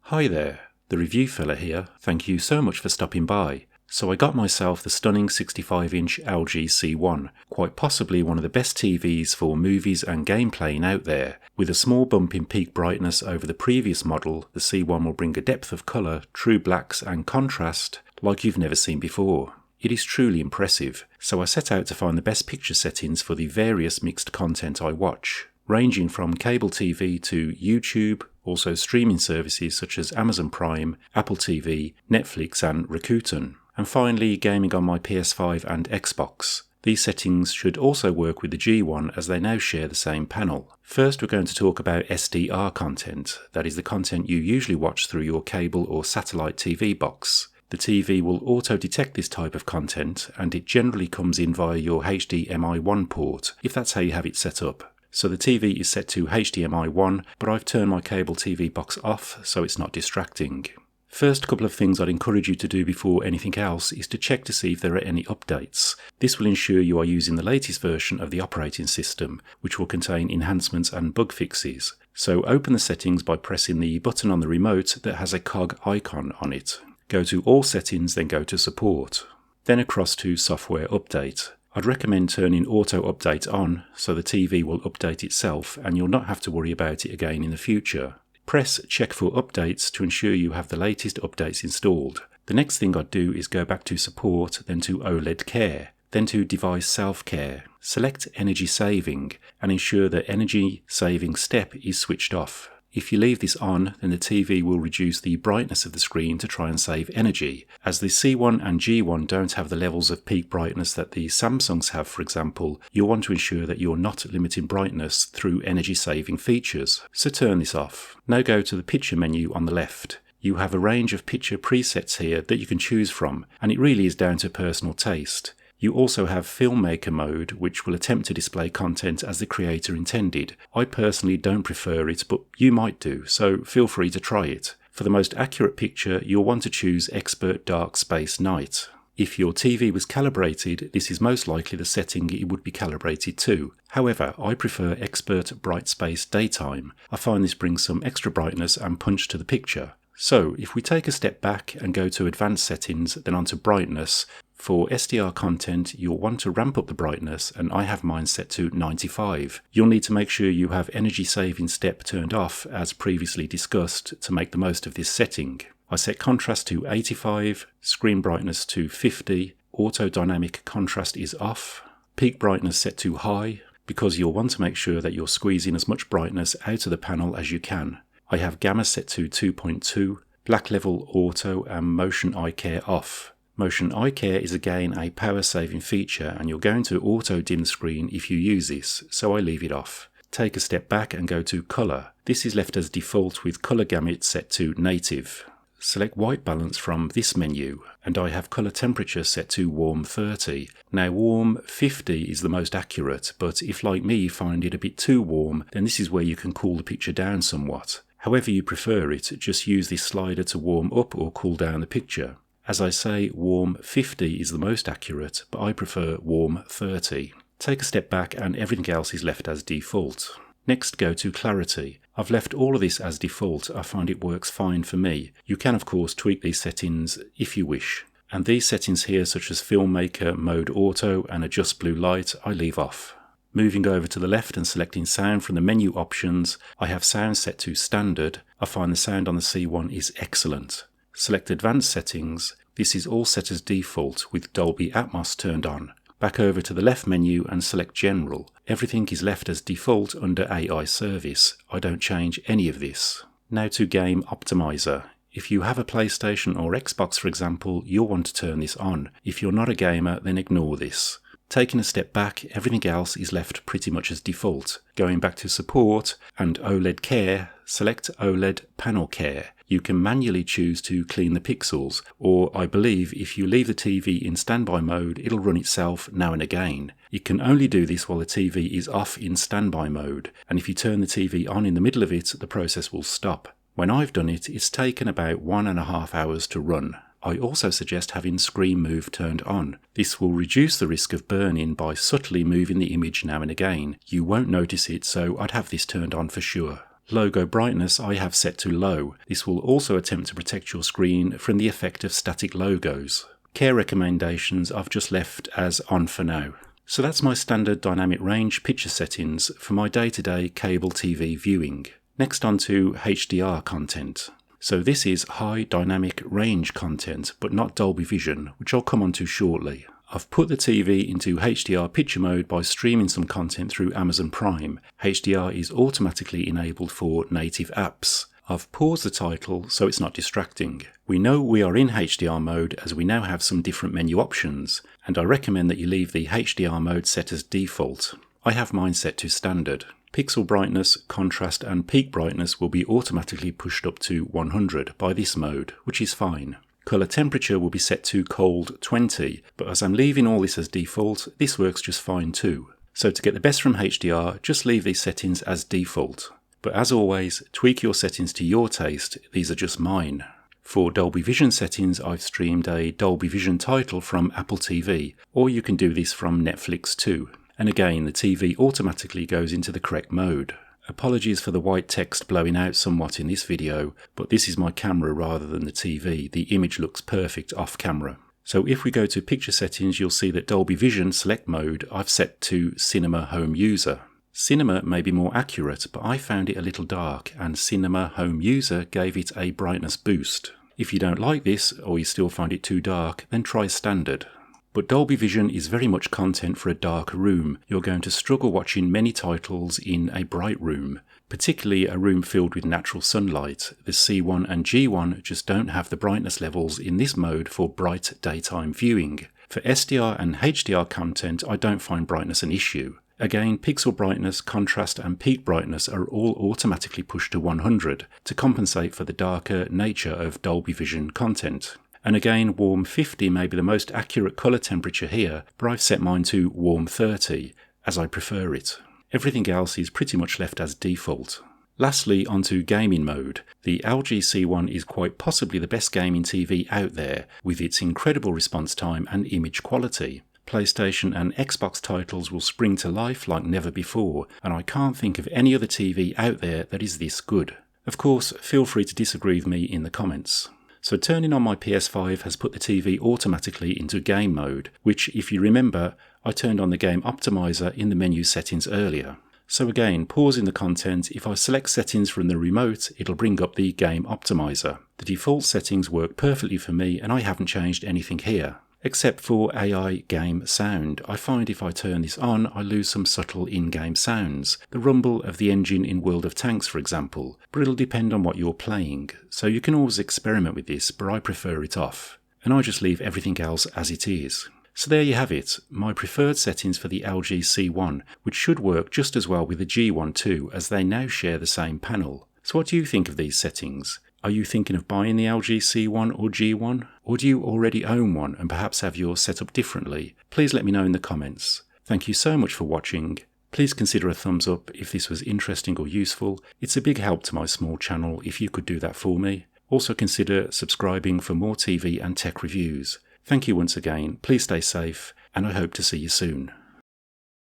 Hi there, the review fella here. Thank you so much for stopping by. So I got myself the stunning 65-inch LG C1, quite possibly one of the best TVs for movies and game playing out there. With a small bump in peak brightness over the previous model, the C1 will bring a depth of colour, true blacks and contrast like you've never seen before. It is truly impressive, so I set out to find the best picture settings for the various mixed content I watch, ranging from cable TV to YouTube, also streaming services such as Amazon Prime, Apple TV, Netflix and Rakuten. And finally, gaming on my PS5 and Xbox. These settings should also work with the G1 as they now share the same panel. First, we're going to talk about SDR content, that is the content you usually watch through your cable or satellite TV box. The TV will auto-detect this type of content, and it generally comes in via your HDMI 1 port, if that's how you have it set up. So the TV is set to HDMI 1, but I've turned my cable TV box off so it's not distracting. First couple of things I'd encourage you to do before anything else is to check to see if there are any updates. This will ensure you are using the latest version of the operating system, which will contain enhancements and bug fixes. So open the settings by pressing the button on the remote that has a cog icon on it. Go to All Settings, then go to Support. Then across to Software Update. I'd recommend turning Auto Update on so the TV will update itself and you'll not have to worry about it again in the future. Press Check for Updates to ensure you have the latest updates installed. The next thing I'd do is go back to Support, then to OLED Care, then to Device Self-Care. Select Energy Saving and ensure the Energy Saving step is switched off. If you leave this on, then the TV will reduce the brightness of the screen to try and save energy. As the C1 and G1 don't have the levels of peak brightness that the Samsungs have, for example, you'll want to ensure that you're not limiting brightness through energy saving features. So turn this off. Now go to the picture menu on the left. You have a range of picture presets here that you can choose from, and it really is down to personal taste. You also have Filmmaker mode, which will attempt to display content as the creator intended. I personally don't prefer it, but you might do, so feel free to try it. For the most accurate picture, you'll want to choose Expert Dark Space Night. If your TV was calibrated, this is most likely the setting it would be calibrated to. However, I prefer Expert Bright Space Daytime. I find this brings some extra brightness and punch to the picture. So, if we take a step back and go to Advanced Settings, then onto Brightness, for SDR content, you'll want to ramp up the brightness, and I have mine set to 95. You'll need to make sure you have energy saving step turned off, as previously discussed, to make the most of this setting. I set contrast to 85, screen brightness to 50, auto dynamic contrast is off, peak brightness set to high, because you'll want to make sure that you're squeezing as much brightness out of the panel as you can. I have gamma set to 2.2, black level auto and motion eye care off. Motion eye care is again a power saving feature and you're going to auto dim the screen if you use this, so I leave it off. Take a step back and go to colour. This is left as default with colour gamut set to native. Select white balance from this menu and I have colour temperature set to warm 30. Now warm 50 is the most accurate, but if like me you find it a bit too warm, then this is where you can cool the picture down somewhat. However you prefer it, just use this slider to warm up or cool down the picture. As I say, warm 50 is the most accurate, but I prefer warm 30. Take a step back and everything else is left as default. Next, go to clarity. I've left all of this as default. I find it works fine for me. You can of course tweak these settings if you wish. And these settings here, such as Filmmaker Mode Auto and Adjust Blue Light, I leave off. Moving over to the left and selecting sound from the menu options, I have sound set to standard. I find the sound on the C1 is excellent. Select Advanced Settings. This is all set as default with Dolby Atmos turned on. Back over to the left menu and select General. Everything is left as default under AI Service. I don't change any of this. Now to Game Optimiser. If you have a PlayStation or Xbox, for example, you'll want to turn this on. If you're not a gamer, then ignore this. Taking a step back, everything else is left pretty much as default. Going back to Support and OLED Care, select OLED Panel Care. You can manually choose to clean the pixels, or I believe if you leave the TV in standby mode, it'll run itself now and again. You can only do this while the TV is off in standby mode, and if you turn the TV on in the middle of it, the process will stop. When I've done it, it's taken about 1.5 hours to run. I also suggest having Screen Move turned on. This will reduce the risk of burn-in by subtly moving the image now and again. You won't notice it, so I'd have this turned on for sure. Logo brightness I have set to low. This will also attempt to protect your screen from the effect of static logos. Care recommendations I've just left as on for now. So that's my standard dynamic range picture settings for my day-to-day cable TV viewing. Next on to HDR content. So this is high dynamic range content, but not Dolby Vision, which I'll come on to shortly. I've put the TV into HDR picture mode by streaming some content through Amazon Prime. HDR is automatically enabled for native apps. I've paused the title so it's not distracting. We know we are in HDR mode as we now have some different menu options, and I recommend that you leave the HDR mode set as default. I have mine set to standard. Pixel brightness, contrast and peak brightness will be automatically pushed up to 100 by this mode, which is fine. Colour temperature will be set to cold 20, but as I'm leaving all this as default, this works just fine too. So to get the best from HDR, just leave these settings as default. But as always, tweak your settings to your taste, these are just mine. For Dolby Vision settings, I've streamed a Dolby Vision title from Apple TV, or you can do this from Netflix too. And again, the TV automatically goes into the correct mode. Apologies for the white text blowing out somewhat in this video, but this is my camera rather than the TV. The image looks perfect off camera. So if we go to picture settings, you'll see that Dolby Vision select mode I've set to Cinema Home User. Cinema may be more accurate, but I found it a little dark, and Cinema Home User gave it a brightness boost. If you don't like this, or you still find it too dark, then try standard. But Dolby Vision is very much content for a dark room. You're going to struggle watching many titles in a bright room, particularly a room filled with natural sunlight. The C1 and G1 just don't have the brightness levels in this mode for bright daytime viewing. For SDR and HDR content, I don't find brightness an issue. Again, pixel brightness, contrast and peak brightness are all automatically pushed to 100 to compensate for the darker nature of Dolby Vision content. And again, warm 50 may be the most accurate colour temperature here, but I've set mine to warm 30, as I prefer it. Everything else is pretty much left as default. Lastly, onto gaming mode. The LG C1 is quite possibly the best gaming TV out there, with its incredible response time and image quality. PlayStation and Xbox titles will spring to life like never before, and I can't think of any other TV out there that is this good. Of course, feel free to disagree with me in the comments. So turning on my PS5 has put the TV automatically into game mode, which, if you remember, I turned on the game Optimiser in the menu settings earlier. So again, pausing the content, if I select settings from the remote, it'll bring up the game Optimiser. The default settings work perfectly for me and I haven't changed anything here. Except for AI game sound. I find if I turn this on, I lose some subtle in-game sounds. The rumble of the engine in World of Tanks, for example. But it'll depend on what you're playing. So you can always experiment with this, but I prefer it off. And I just leave everything else as it is. So there you have it, my preferred settings for the LG C1, which should work just as well with the G1 too, as they now share the same panel. So what do you think of these settings? Are you thinking of buying the LG C1 or G1? Or do you already own one and perhaps have yours set up differently? Please let me know in the comments. Thank you so much for watching. Please consider a thumbs up if this was interesting or useful. It's a big help to my small channel if you could do that for me. Also consider subscribing for more TV and tech reviews. Thank you once again, please stay safe, and I hope to see you soon.